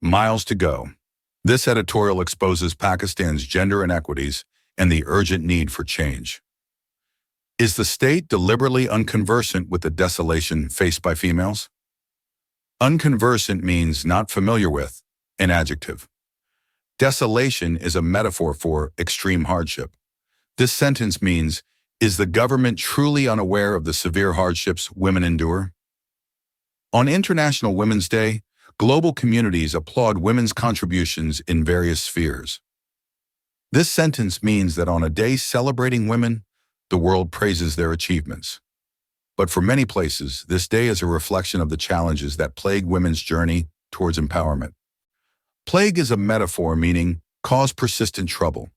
Miles to go. This editorial exposes Pakistan's gender inequities and the urgent need for change. Is the state deliberately unconversant with the desolation faced by females? Unconversant means not familiar with, an adjective. Desolation is a metaphor for extreme hardship. This sentence means, is the government truly unaware of the severe hardships women endure? On International Women's Day, global communities applaud women's contributions in various spheres. This sentence means that on a day celebrating women, the world praises their achievements. But for many places, this day is a reflection of the challenges that plague women's journey towards empowerment. Plague is a metaphor meaning cause persistent trouble.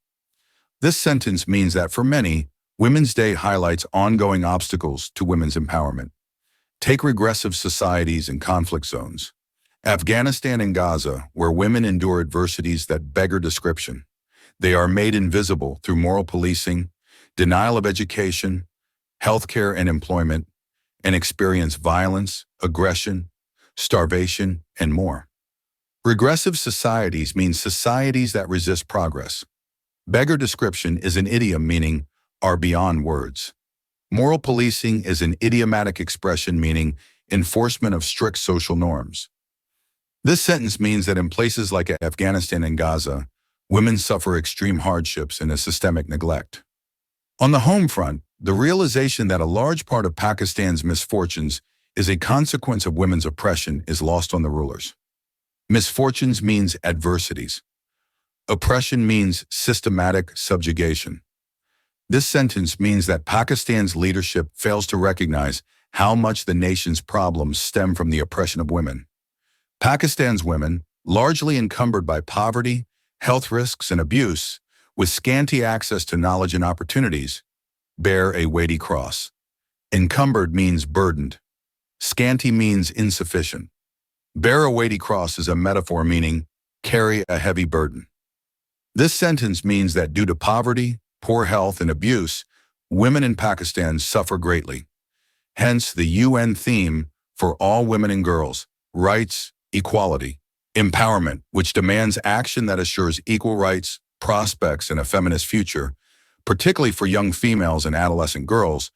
This sentence means that for many, Women's Day highlights ongoing obstacles to women's empowerment. Take regressive societies and conflict zones. Afghanistan and Gaza, where women endure adversities that beggar description. They are made invisible through moral policing, denial of education, healthcare and employment, and experience violence, aggression, starvation, and more. Regressive societies mean societies that resist progress. Beggar description is an idiom meaning are beyond words. Moral policing is an idiomatic expression meaning enforcement of strict social norms. This sentence means that in places like Afghanistan and Gaza, women suffer extreme hardships and a systemic neglect. On the home front, the realization that a large part of Pakistan's misfortunes is a consequence of women's oppression is lost on the rulers. Misfortunes means adversities. Oppression means systematic subjugation. This sentence means that Pakistan's leadership fails to recognize how much the nation's problems stem from the oppression of women. Pakistan's women, largely encumbered by poverty, health risks, and abuse, with scanty access to knowledge and opportunities, bear a weighty cross. Encumbered means burdened. Scanty means insufficient. Bear a weighty cross is a metaphor meaning carry a heavy burden. This sentence means that due to poverty, poor health, and abuse, women in Pakistan suffer greatly. Hence the UN theme for all women and girls, rights, equality, empowerment, which demands action that assures equal rights, prospects, and a feminist future, particularly for young females and adolescent girls,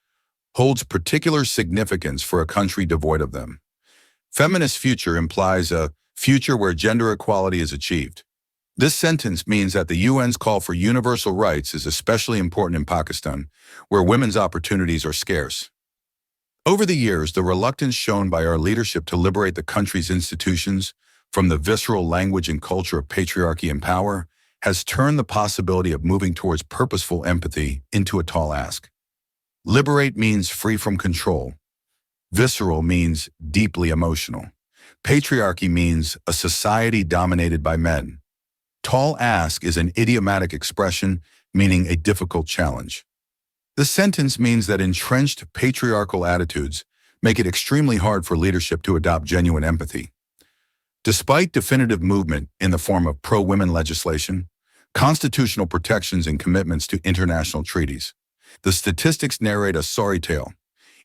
holds particular significance for a country devoid of them. Feminist future implies a future where gender equality is achieved. This sentence means that the UN's call for universal rights is especially important in Pakistan, where women's opportunities are scarce. Over the years, the reluctance shown by our leadership to liberate the country's institutions from the visceral language and culture of patriarchy and power has turned the possibility of moving towards purposeful empathy into a tall ask. Liberate means free from control. Visceral means deeply emotional. Patriarchy means a society dominated by men. Tall ask is an idiomatic expression meaning a difficult challenge. The sentence means that entrenched patriarchal attitudes make it extremely hard for leadership to adopt genuine empathy. Despite definitive movement in the form of pro-women legislation, constitutional protections and commitments to international treaties, the statistics narrate a sorry tale.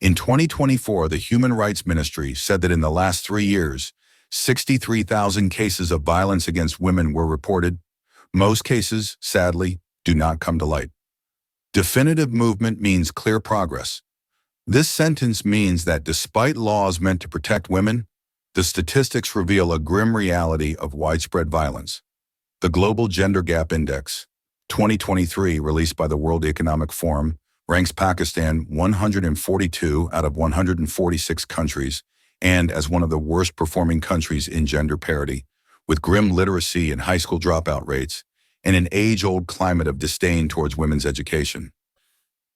In 2024, the Human Rights Ministry said that in the last 3 years, 63,000 cases of violence against women were reported. Most cases, sadly, do not come to light. Definitive movement means clear progress. This sentence means that despite laws meant to protect women, the statistics reveal a grim reality of widespread violence. The Global Gender Gap Index, 2023, released by the World Economic Forum, ranks Pakistan 142 out of 146 countries and as one of the worst performing countries in gender parity, with grim literacy and high school dropout rates, and an age-old climate of disdain towards women's education.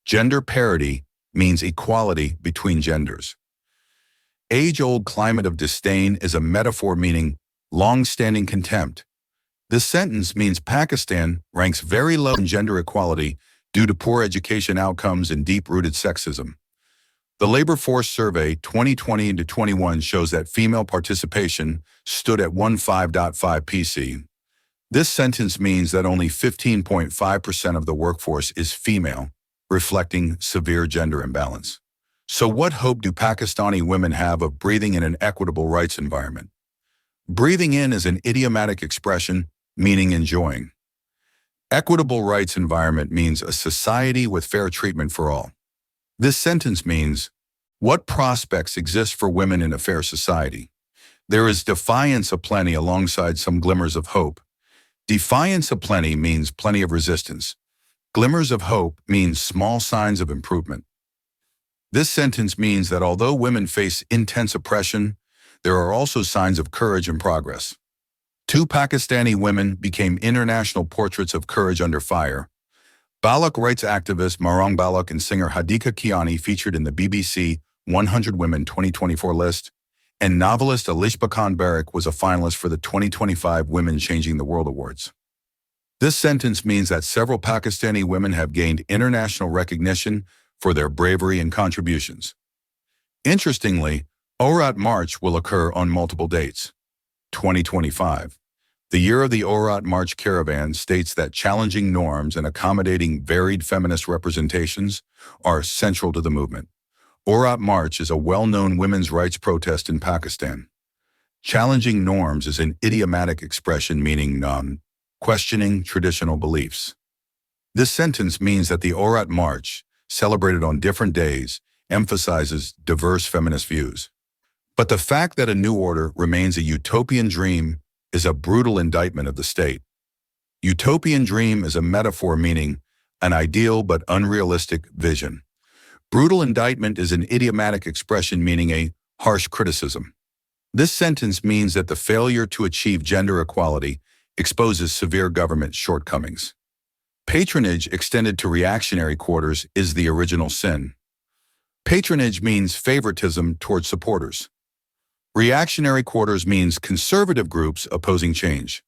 Gender parity means equality between genders. Age-old climate of disdain is a metaphor meaning long-standing contempt. This sentence means Pakistan ranks very low in gender equality due to poor education outcomes and deep-rooted sexism. The Labor Force Survey 2020-21 shows that female participation stood at 15.5 PC. This sentence means that only 15.5% of the workforce is female, reflecting severe gender imbalance. So what hope do Pakistani women have of breathing in an equitable rights environment? Breathing in is an idiomatic expression meaning enjoying. Equitable rights environment means a society with fair treatment for all. This sentence means, what prospects exist for women in a fair society? There is defiance aplenty alongside some glimmers of hope. Defiance aplenty means plenty of resistance. Glimmers of hope means small signs of improvement. This sentence means that although women face intense oppression, there are also signs of courage and progress. Two Pakistani women became international portraits of courage under fire. Balak rights activist Marang Balak and singer Hadika Kiani featured in the BBC 100 Women 2024 list, and novelist Alishba Khan Barak was a finalist for the 2025 Women Changing the World Awards. This sentence means that several Pakistani women have gained international recognition for their bravery and contributions. Interestingly, Aurat March will occur on multiple dates. 2025. The year of the Aurat March caravan states that challenging norms and accommodating varied feminist representations are central to the movement. Aurat March is a well-known women's rights protest in Pakistan. Challenging norms is an idiomatic expression meaning questioning traditional beliefs. This sentence means that the Aurat March, celebrated on different days, emphasizes diverse feminist views. But the fact that a new order remains a utopian dream is a brutal indictment of the state. Utopian dream is a metaphor meaning an ideal but unrealistic vision. Brutal indictment is an idiomatic expression meaning a harsh criticism. This sentence means that the failure to achieve gender equality exposes severe government shortcomings. Patronage extended to reactionary quarters is the original sin. Patronage means favoritism towards supporters. Reactionary quarters means conservative groups opposing change.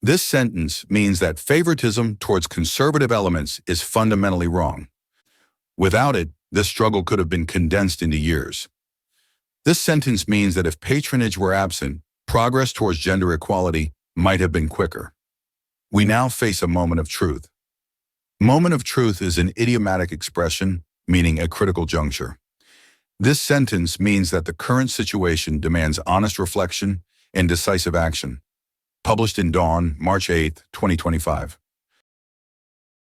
This sentence means that favoritism towards conservative elements is fundamentally wrong. Without it, this struggle could have been condensed into years. This sentence means that if patronage were absent, progress towards gender equality might have been quicker. We now face a moment of truth. Moment of truth is an idiomatic expression meaning a critical juncture. This sentence means that the current situation demands honest reflection and decisive action. Published in Dawn, March 8, 2025.